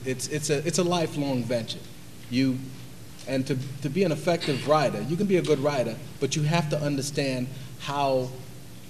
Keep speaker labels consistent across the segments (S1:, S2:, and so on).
S1: it's a lifelong venture. And to be an effective writer, you can be a good writer, but you have to understand how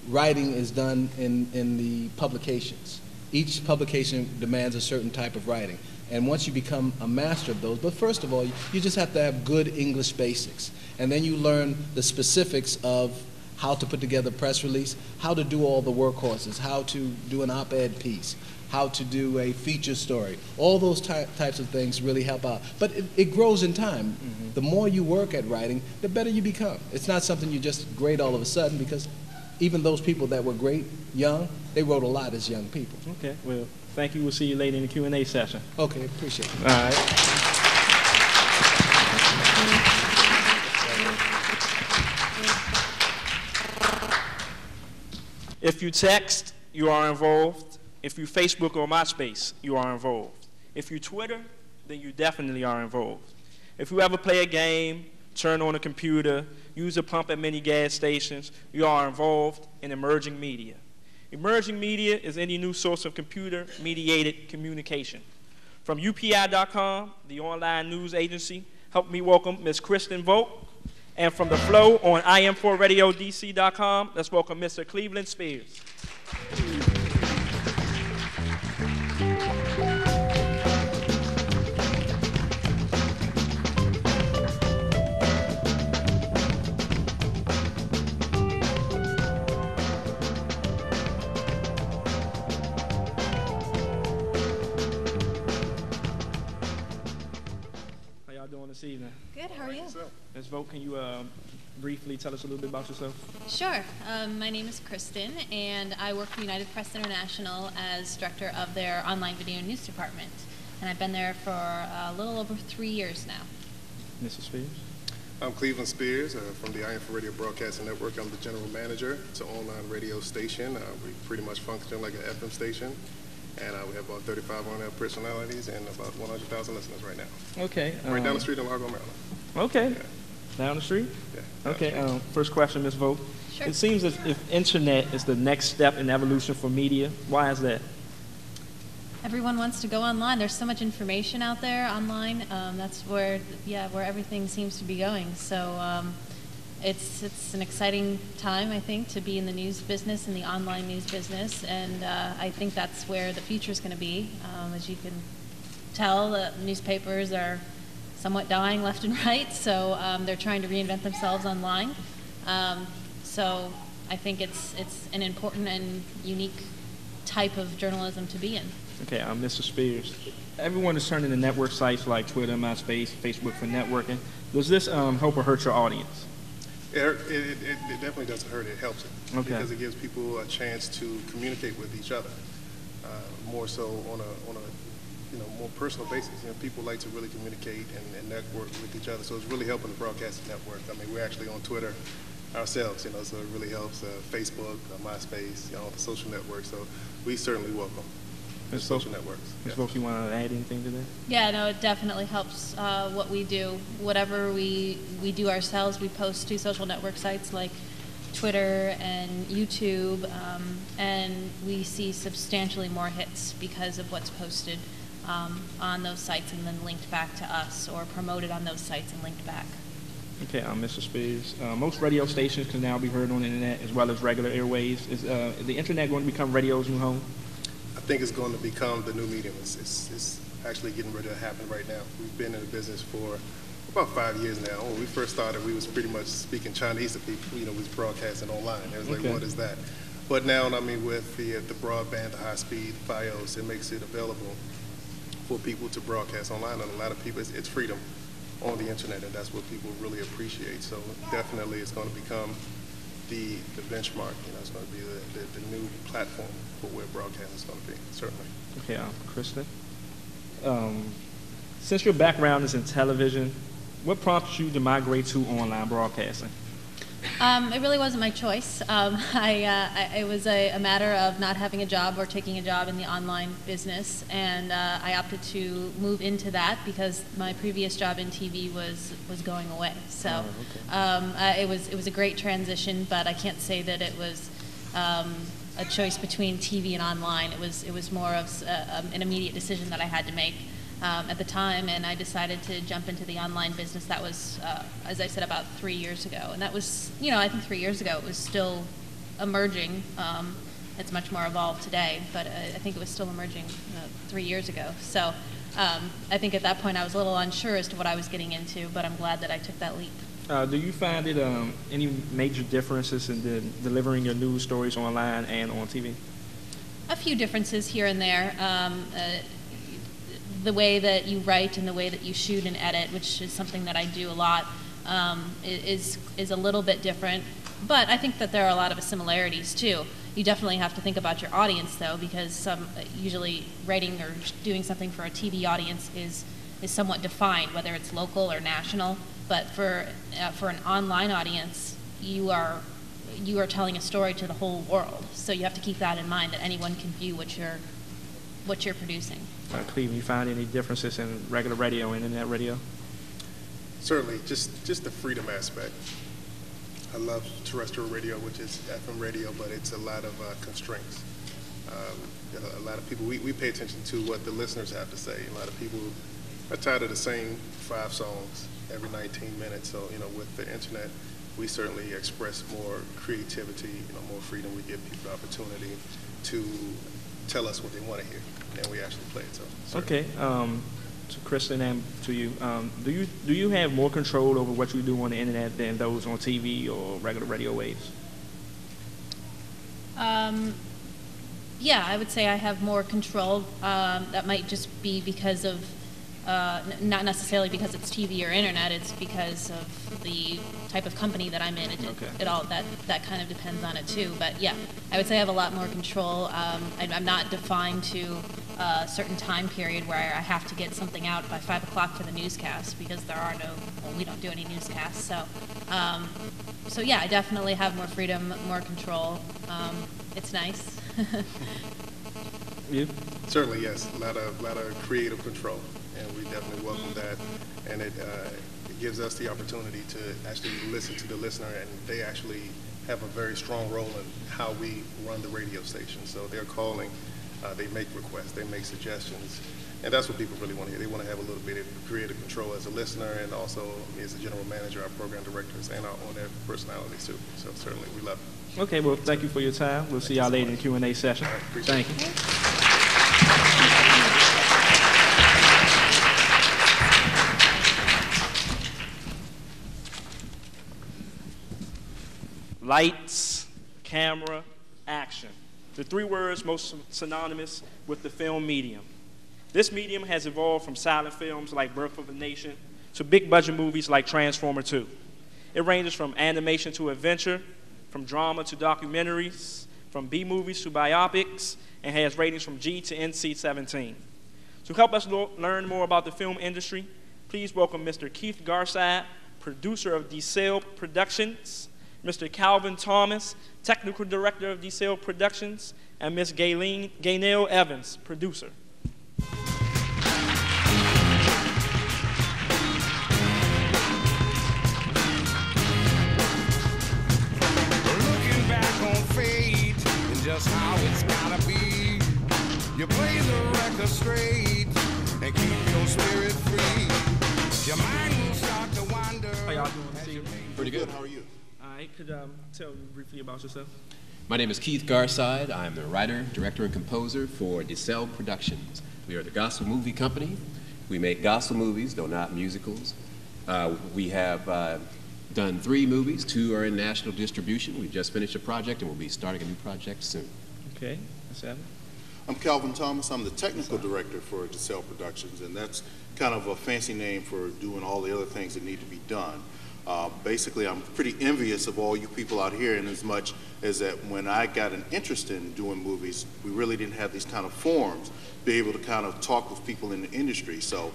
S1: writing is done in the publications. Each publication demands a certain type of writing. And once you become a master of those, but first of all, you just have to have good English basics. And then you learn the specifics of how to put together a press release, how to do all the workhorses, how to do an op-ed piece, how to do a feature story. All those types of things really help out. But it grows in time. Mm-hmm. The more you work at writing, the better you become. It's not something you just grade all of a sudden, because even those people that were great young, they wrote a lot as young people.
S2: Okay, well, thank you. We'll see you later in the Q&A session.
S1: Okay, appreciate it.
S2: All right. If you text, you are involved. If you Facebook or MySpace, you are involved. If you Twitter, then you definitely are involved. If you ever play a game, turn on a computer, use a pump at many gas stations, you are involved in emerging media. Emerging media is any new source of computer-mediated communication. From UPI.com, the online news agency, help me welcome Ms. Kristen Vogt. And from The Flow on IM4RadioDC.com, let's welcome Mr. Cleveland Spears. This evening.
S3: Good, how are you?
S2: Ms. Vogt, can you briefly tell us a little bit about yourself?
S3: Sure. My name is Kristen, and I work for United Press International as director of their online video news department. And I've been there for a little over 3 years now.
S2: Mr. Spears?
S4: I'm Cleveland Spears from the IM4 Radio Broadcasting Network. I'm the general manager. It's an online radio station. We pretty much function like an FM station. And we have about 35 on-air personalities and about 100,000 listeners right now.
S2: Okay.
S4: Right down the street in Largo, Maryland.
S2: Okay.
S4: Yeah.
S2: Down the street?
S4: Yeah.
S2: Okay. First question, Ms. Vogt.
S3: Sure.
S2: It seems as if internet is the next step in evolution for media. Why is that?
S3: Everyone wants to go online. There's so much information out there online. That's where everything seems to be going. So it's an exciting time, I think, to be in the news business, in the online news business, and I think that's where the future is going to be. As you can tell, the newspapers are somewhat dying left and right, so they're trying to reinvent themselves online. So I think it's an important and unique type of journalism to be in.
S2: Okay, Mr. Spears. Everyone is turning to network sites like Twitter, MySpace, Facebook for networking. Does this help or hurt your audience?
S4: It definitely doesn't hurt. It helps it.
S2: Okay.
S4: Because it gives people a chance to communicate with each other, more so on a more personal basis. People like to really communicate and network with each other. So it's really helping the broadcasting network. I mean, we're actually on Twitter ourselves, so it really helps Facebook, MySpace, all the social networks. So we certainly welcome the social networks.
S2: Ms. Vogt, you want to add anything to that?
S3: Yeah, no, it definitely helps what we do. Whatever we do ourselves, we post to social network sites like Twitter and YouTube, and we see substantially more hits because of what's posted on those sites and then linked back to us, or promoted on those sites and linked back.
S2: Okay, Mr. Spears. Most radio stations can now be heard on the internet as well as regular airways. Is the internet going to become radio's new home?
S4: I think it's going to become the new medium. It's actually getting ready to happen right now. We've been in the business for about 5 years now. When we first started, we was pretty much speaking Chinese to people. We was broadcasting online. It was like, what is that? But now, I mean, with the broadband, the high-speed FiOS, it makes it available for people to broadcast online. And a lot of people, it's freedom on the internet, and that's what people really appreciate. So definitely, it's going to become the benchmark. It's going to be the new platform for where broadcasting is going to be, certainly.
S2: Okay, Kristen. Since your background is in television, what prompted you to migrate to online broadcasting?
S3: It really wasn't my choice. It was a matter of not having a job or taking a job in the online business, and I opted to move into that because my previous job in TV was going away. So it was a great transition, but I can't say that it was a choice between TV and online. It was more of an immediate decision that I had to make. at the time, and I decided to jump into the online business. That was, as I said, about 3 years ago. And that was, I think 3 years ago it was still emerging. It's much more evolved today, but I think it was still emerging 3 years ago. So I think at that point I was a little unsure as to what I was getting into, but I'm glad that I took that leap.
S2: Do you find it any major differences in delivering your news stories online and on TV?
S3: A few differences here and there. The way that you write and the way that you shoot and edit, which is something that I do a lot, is a little bit different. But I think that there are a lot of similarities too. You definitely have to think about your audience though, because usually writing or doing something for a TV audience is somewhat defined, whether it's local or national. But for an online audience, you are telling a story to the whole world. So you have to keep that in mind, that anyone can view what you're producing.
S2: Cleveland, you find any differences in regular radio and internet radio?
S4: Certainly, just the freedom aspect. I love terrestrial radio, which is FM radio, but it's a lot of constraints. A lot of people, we pay attention to what the listeners have to say. A lot of people are tired of the same 5 songs every 19 minutes. So, with the internet, we certainly express more creativity, more freedom. We give people the opportunity to tell us what they want to hear, and we actually play it. So certainly.
S2: Okay. To Kristen and to you, do you have more control over what you do on the internet than those on TV or regular radio waves?
S3: Yeah, I would say I have more control. That might just be because of, not necessarily because it's TV or internet, it's because of the type of company that I'm in. It all that kind of depends on it too. But yeah, I would say I have a lot more control. I'm not defined to a certain time period where I have to get something out by 5 o'clock for the newscast, because we don't do any newscasts. So yeah, I definitely have more freedom, more control. It's nice.
S2: You?
S4: Certainly, yes. A lot of creative control, and we definitely welcome that. And it gives us the opportunity to actually listen to the listener, and they actually have a very strong role in how we run the radio station. So they're calling, they make requests, they make suggestions, and that's what people really want to hear. They want to have a little bit of creative control as a listener, and also me as a general manager, our program directors, and our own personalities too. So certainly, we love it.
S2: Okay, well, thank you for your time. We'll see y'all later in the Q&A session.
S4: All right,
S2: Thank
S4: it.
S2: you. Lights, camera, action. The 3 words most synonymous with the film medium. This medium has evolved from silent films like Birth of a Nation to big budget movies like Transformer 2. It ranges from animation to adventure, from drama to documentaries, from B-movies to biopics, and has ratings from G to NC-17. To help us learn more about the film industry, please welcome Mr. Keith Garside, producer of DeSale Productions, Mr. Calvin Thomas, technical director of DeSale Productions, and Ms. Gaynell Evans, producer.
S5: Looking back on fate and just how it's gotta be, you play the record straight and keep your spirit free. Your mind will start to wander.
S2: How y'all doing this evening?
S6: Pretty good. How are you?
S2: I could tell you briefly about yourself.
S6: My name is Keith Garside. I'm the writer, director, and composer for DeSale Productions. We are the gospel movie company. We make gospel movies, though not musicals. We have done 3 movies. 2 are in national distribution. We've just finished a project, and we'll be starting a new project soon.
S2: Okay, that's Evan.
S7: I'm Calvin Thomas. I'm the technical director for DeSale Productions, and that's kind of a fancy name for doing all the other things that need to be done. Basically, I'm pretty envious of all you people out here, in as much as that when I got an interest in doing movies, we really didn't have these kind of forums, be able to kind of talk with people in the industry. So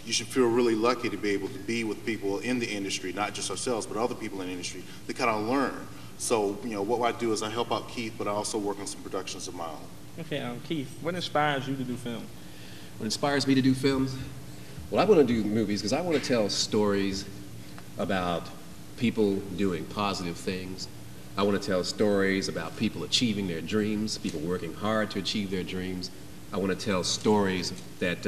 S7: you should feel really lucky to be able to be with people in the industry, not just ourselves, but other people in the industry, to kind of learn. So, what I do is I help out Keith, but I also work on some productions of my own.
S2: Okay, Keith, what inspires you to do film?
S6: What inspires me to do films? Well, I want to do movies because I want to tell stories about people doing positive things. I want to tell stories about people achieving their dreams, people working hard to achieve their dreams. I want to tell stories that